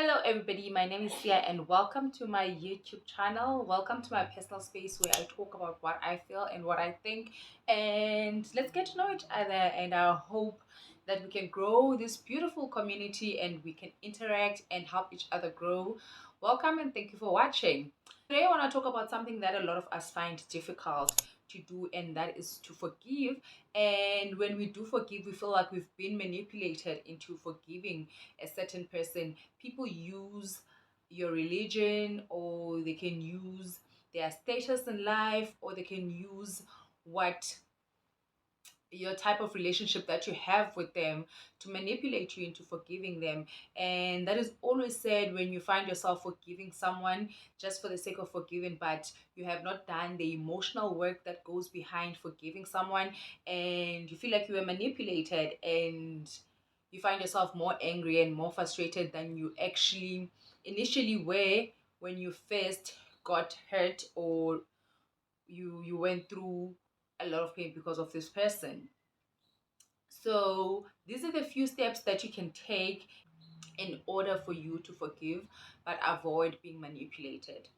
Hello everybody, my name is Sia and welcome to my YouTube channel. Welcome to my personal space where I talk about what I feel and what I think, and let's get to know each other, and I hope that we can grow this beautiful community and we can interact and help each other grow. Welcome and thank you for watching. Today I want to talk about something that a lot of us find difficult to do, and that is to forgive. And when we do forgive, we feel like we've been manipulated into forgiving a certain person. People use your religion, or they can use their status in life, or they can use what your type of relationship that you have with them to manipulate you into forgiving them. And that is always said when you find yourself forgiving someone just for the sake of forgiving, but you have not done the emotional work that goes behind forgiving someone, and you feel like you were manipulated, and you find yourself more angry and more frustrated than you actually initially were when you first got hurt, or you went through a lot of pain because of this person. So these are the few steps that you can take in order for you to forgive but avoid being manipulated.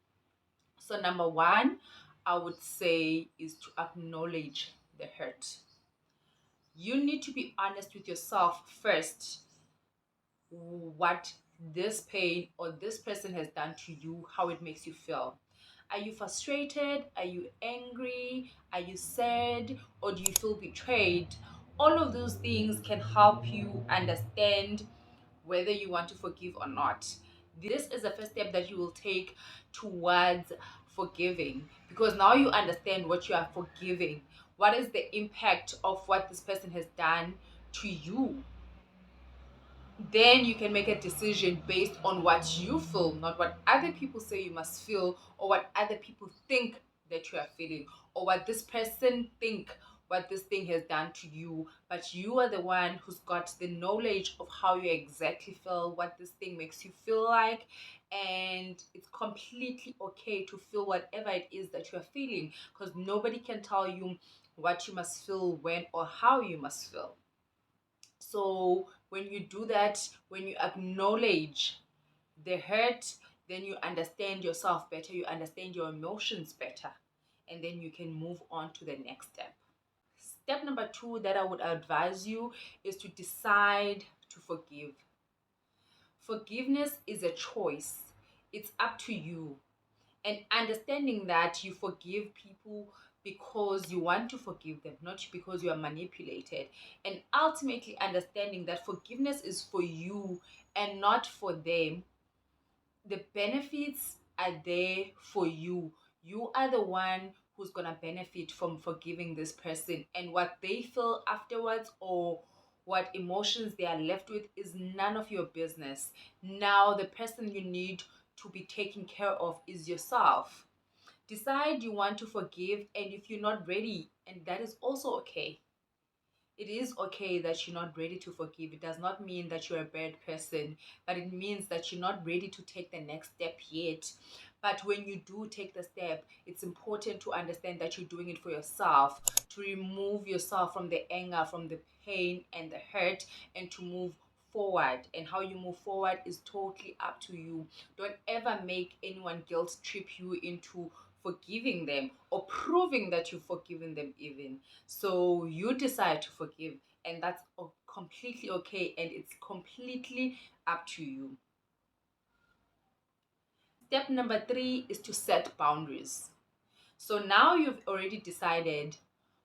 So number one, I would say, is to acknowledge the hurt. You need to be honest with yourself first, what this pain or this person has done to you, how it makes you feel. Are you frustrated? Are you angry? Are you sad? Or do you feel betrayed? All of those things can help you understand whether you want to forgive or not. This is the first step that you will take towards forgiving, because now you understand what you are forgiving. What is the impact of what this person has done to you? Then you can make a decision based on what you feel, not what other people say you must feel, or what other people think that you are feeling, or what this person think what this thing has done to you. But you are the one who's got the knowledge of how you exactly feel, what this thing makes you feel like. And it's completely okay to feel whatever it is that you are feeling, because nobody can tell you what you must feel, when, or how you must feel. So when you do that, when you acknowledge the hurt, then you understand yourself better, you understand your emotions better, and then you can move on to the next step. Step number two that I would advise you is to decide to forgive. Forgiveness is a choice, it's up to you. And understanding that you forgive people because you want to forgive them, not because you are manipulated. And ultimately understanding that forgiveness is for you and not for them. The benefits are there for you. You are the one who's going to benefit from forgiving this person, and what they feel afterwards, or what emotions they are left with, is none of your business. Now the person you need to be taken care of is yourself. Decide you want to forgive, and if you're not ready, and that is also okay. It is okay that you're not ready to forgive. It does not mean that you're a bad person, but it means that you're not ready to take the next step yet. But when you do take the step, it's important to understand that you're doing it for yourself, to remove yourself from the anger, from the pain and the hurt, and to move forward. And how you move forward is totally up to you. Don't ever make anyone guilt trip you into forgiving them, or proving that you've forgiven them even. So you decide to forgive, and that's completely okay, and it's completely up to you. Step number three is to set boundaries. So now you've already decided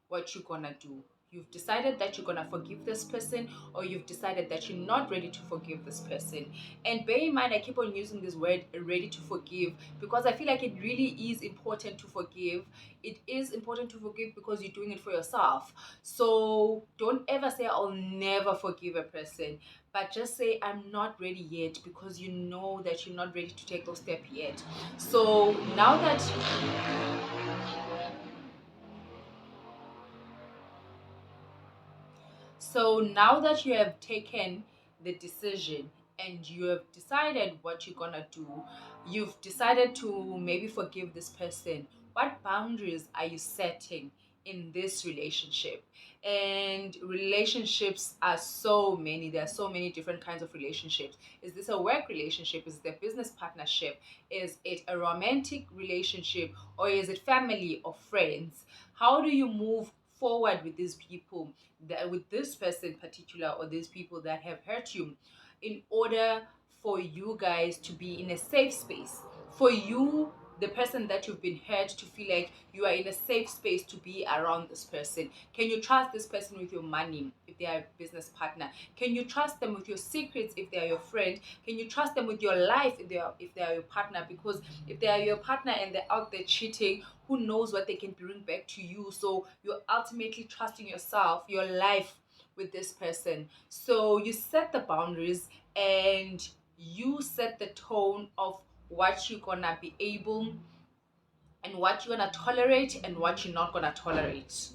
what you're gonna do. You've decided that you're gonna forgive this person, or you've decided that you're not ready to forgive this person. And bear in mind, I keep on using this word ready to forgive, because I feel like it really is important to forgive. It is important to forgive because you're doing it for yourself. So don't ever say, I'll never forgive a person, but just say, I'm not ready yet, because you know that you're not ready to take those steps yet. So now that you have taken the decision, and you have decided what you're gonna do, you've decided to maybe forgive this person, what boundaries are you setting in this relationship. And relationships are so many. There are so many different kinds of relationships. Is this a work relationship? Is it a business partnership? Is it a romantic relationship? Or is it family or friends? How do you move forward with these people, with this person in particular, or these people that have hurt you, in order for you guys to be in a safe space, for you, the person that you've been hurt, to feel like you are in a safe space to be around this person? Can you trust this person with your money if they are a business partner? Can you trust them with your secrets if they are your friend? Can you trust them with your life if they are your partner? Because if they are your partner and they're out there cheating, who knows what they can bring back to you? So you're ultimately trusting yourself, your life, with this person. So you set the boundaries, and you set the tone of what you're gonna be able and what you're gonna tolerate and what you're not gonna tolerate.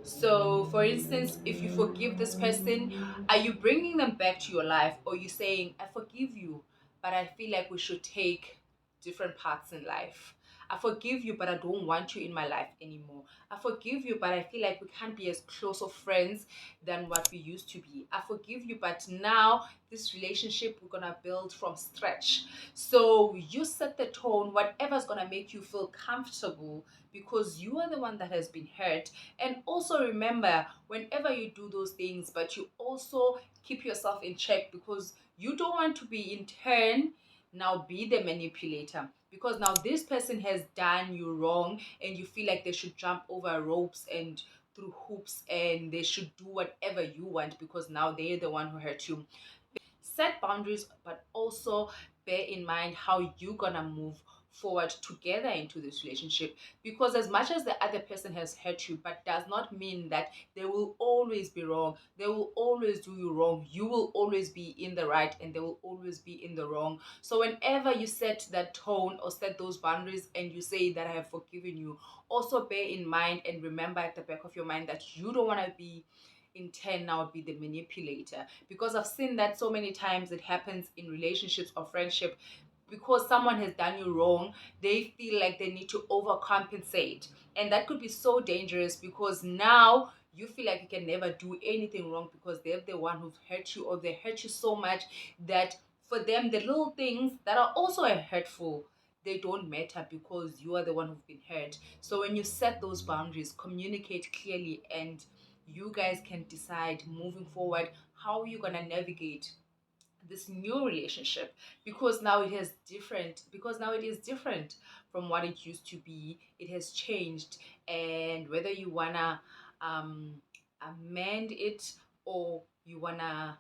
So, for instance, if you forgive this person, are you bringing them back to your life, or you saying, I forgive you, but I feel like we should take different paths in life? I forgive you, but I don't want you in my life anymore. I forgive you, but I feel like we can't be as close of friends than what we used to be. I forgive you, but now this relationship we're gonna build from scratch. So you set the tone, whatever's gonna make you feel comfortable, because you are the one that has been hurt. And also remember, whenever you do those things, but you also keep yourself in check, because you don't want to be in turn now be the manipulator, because now this person has done you wrong and you feel like they should jump over ropes and through hoops, and they should do whatever you want because now they're the one who hurt you. Set boundaries, but also bear in mind how you're gonna move forward together into this relationship, because as much as the other person has hurt you, but does not mean that they will always be wrong. They will always do you wrong. You will always be in the right and they will always be in the wrong. So whenever you set that tone or set those boundaries and you say that I have forgiven you, also bear in mind and remember at the back of your mind that you don't want to be in turn now be the manipulator, because I've seen that so many times. It happens in relationships or friendship. Because someone has done you wrong, they feel like they need to overcompensate, and that could be so dangerous, because now you feel like you can never do anything wrong because they're the one who's hurt you, or they hurt you so much that for them the little things that are also hurtful, they don't matter because you are the one who's been hurt. So when you set those boundaries, communicate clearly, and you guys can decide moving forward how you're gonna navigate this new relationship, because now it is different from what it used to be. It has changed, and whether you wanna um amend it, or you wanna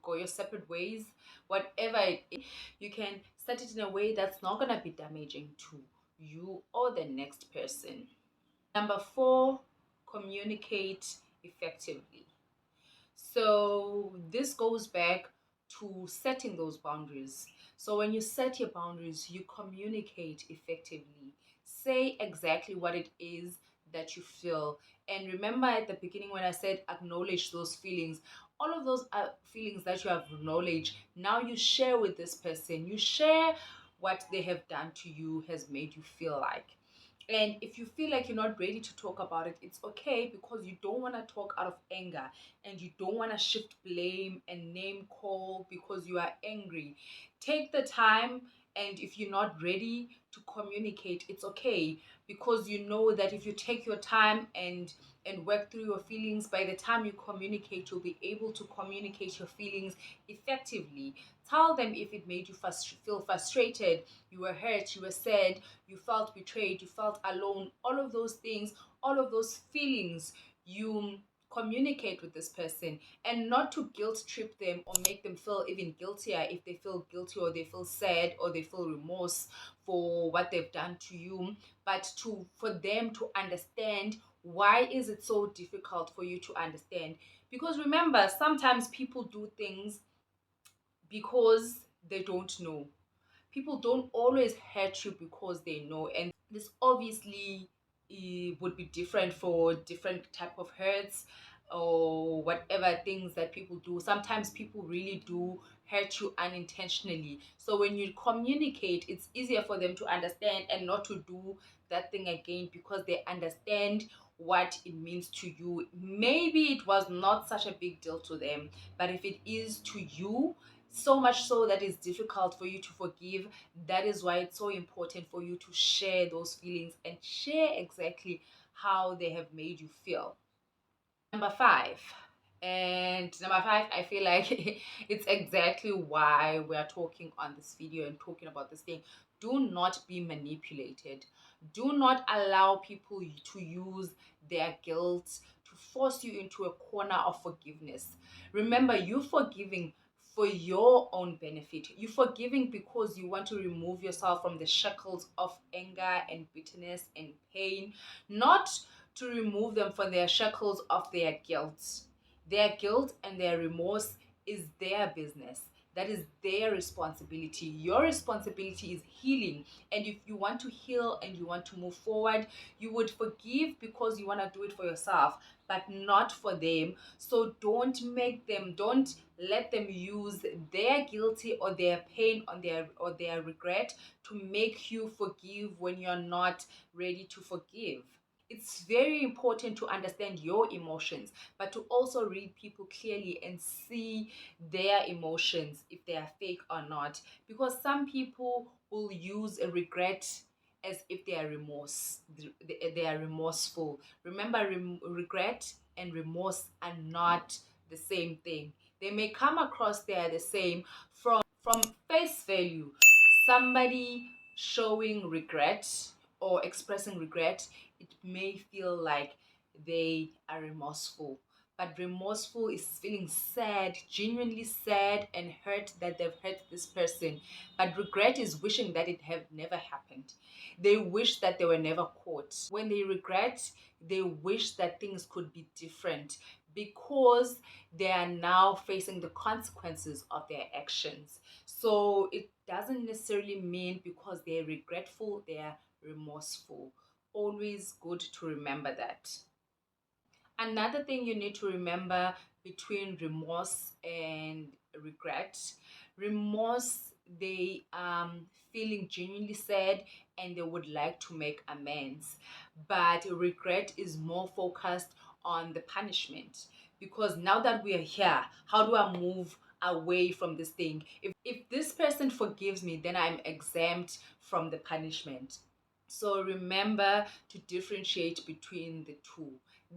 go your separate ways, whatever it is, you can set it in a way that's not gonna be damaging to you or the next person. Number 4, communicate effectively. So this goes back to setting those boundaries. So when you set your boundaries, you communicate effectively. Say exactly what it is that you feel. And remember at the beginning when I said acknowledge those feelings, all of those feelings that you have acknowledged, now you share with this person. You share what they have done to you has made you feel like. And if you feel like you're not ready to talk about it, it's okay, because you don't want to talk out of anger, and you don't want to shift blame and name call because you are angry. Take the time, and if you're not ready to communicate, it's okay, because you know that if you take your time and work through your feelings, by the time you communicate, you'll be able to communicate your feelings effectively. Tell them if it made you feel frustrated, you were hurt, you were sad, you felt betrayed, you felt alone, all of those things, all of those feelings, you communicate with this person, and not to guilt trip them or make them feel even guiltier if they feel guilty, or they feel sad, or they feel remorse for what they've done to you, but to for them to understand why is it so difficult for you to understand. Because remember, sometimes people do things because they don't know. People don't always hurt you because they know, and this obviously would be different for different type of hurts. or whatever things that people do. Sometimes people really do hurt you unintentionally. So when you communicate, it's easier for them to understand and not to do that thing again, because they understand what it means to you. Maybe it was not such a big deal to them, but if it is to you, so much so that it's difficult for you to forgive, that is why it's so important for you to share those feelings and share exactly how they have made you feel. Number five. And number five, I feel like it's exactly why we are talking on this video and talking about this thing. Do not be manipulated. Do not allow people to use their guilt to force you into a corner of forgiveness. Remember, you forgiving for your own benefit. You forgiving because you want to remove yourself from the shackles of anger and bitterness and pain, not to remove them from their shackles of their guilt. Their guilt and their remorse is their business. That is their responsibility. Your responsibility is healing. And if you want to heal and you want to move forward, you would forgive because you want to do it for yourself, but not for them. So don't let them use their guilty or their pain or their regret to make you forgive when you're not ready to forgive. It's very important to understand your emotions, but to also read people clearly and see their emotions, if they are fake or not. Because some people will use a regret as if they are they are remorseful. Remember, regret and remorse are not the same thing. They may come across they are the same from face value. Somebody showing regret or expressing regret, it may feel like they are remorseful. But remorseful is feeling sad, genuinely sad and hurt that they've hurt this person. But regret is wishing that it have never happened. They wish that they were never caught. When they regret, they wish that things could be different, because they are now facing the consequences of their actions. So it doesn't necessarily mean because they're regretful, they are remorseful. Always good to remember that. Another thing you need to remember between remorse and regret: remorse, they feeling genuinely sad and they would like to make amends, but regret is more focused on the punishment, because now that we are here, how do I move away from this thing? If this person forgives me, then I'm exempt from the punishment. So remember to differentiate between the two.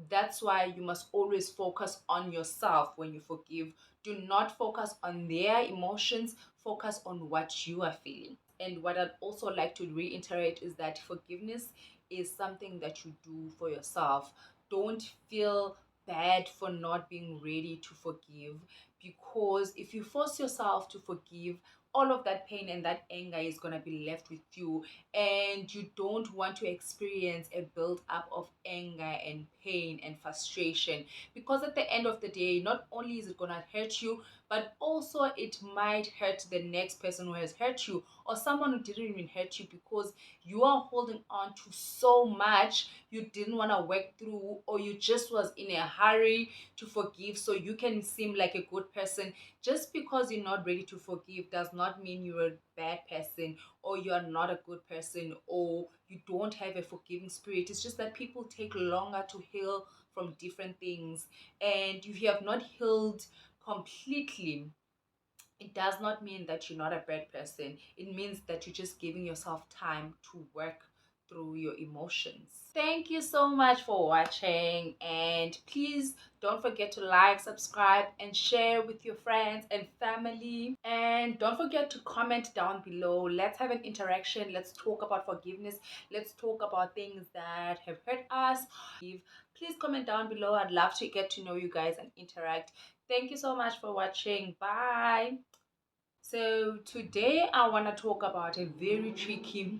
That's why you must always focus on yourself when you forgive. Do not focus on their emotions, focus on what you are feeling. And what I'd also like to reiterate is that forgiveness is something that you do for yourself. Don't feel bad for not being ready to forgive, because if you force yourself to forgive, all of that pain and that anger is going to be left with you, and you don't want to experience a build up of anger and pain and frustration, because at the end of the day, not only is it going to hurt you, but also it might hurt the next person who has hurt you, or someone who didn't even hurt you, because you are holding on to so much you didn't want to work through, or you just was in a hurry to forgive so you can seem like a good person. Just because you're not ready to forgive does not mean you're a bad person, or you're not a good person, or you don't have a forgiving spirit. It's just that people take longer to heal from different things, and if you have not healed completely, it does not mean that you're not a bad person. It means that you're just giving yourself time to work through your emotions. Thank you so much for watching, and please don't forget to like, subscribe and share with your friends and family, and don't forget to comment down below. Let's have an interaction. Let's talk about forgiveness. Let's talk about things that have hurt us. Please comment down below. I'd love to get to know you guys and interact. Thank you so much for watching. Bye. So today I want to talk about a very tricky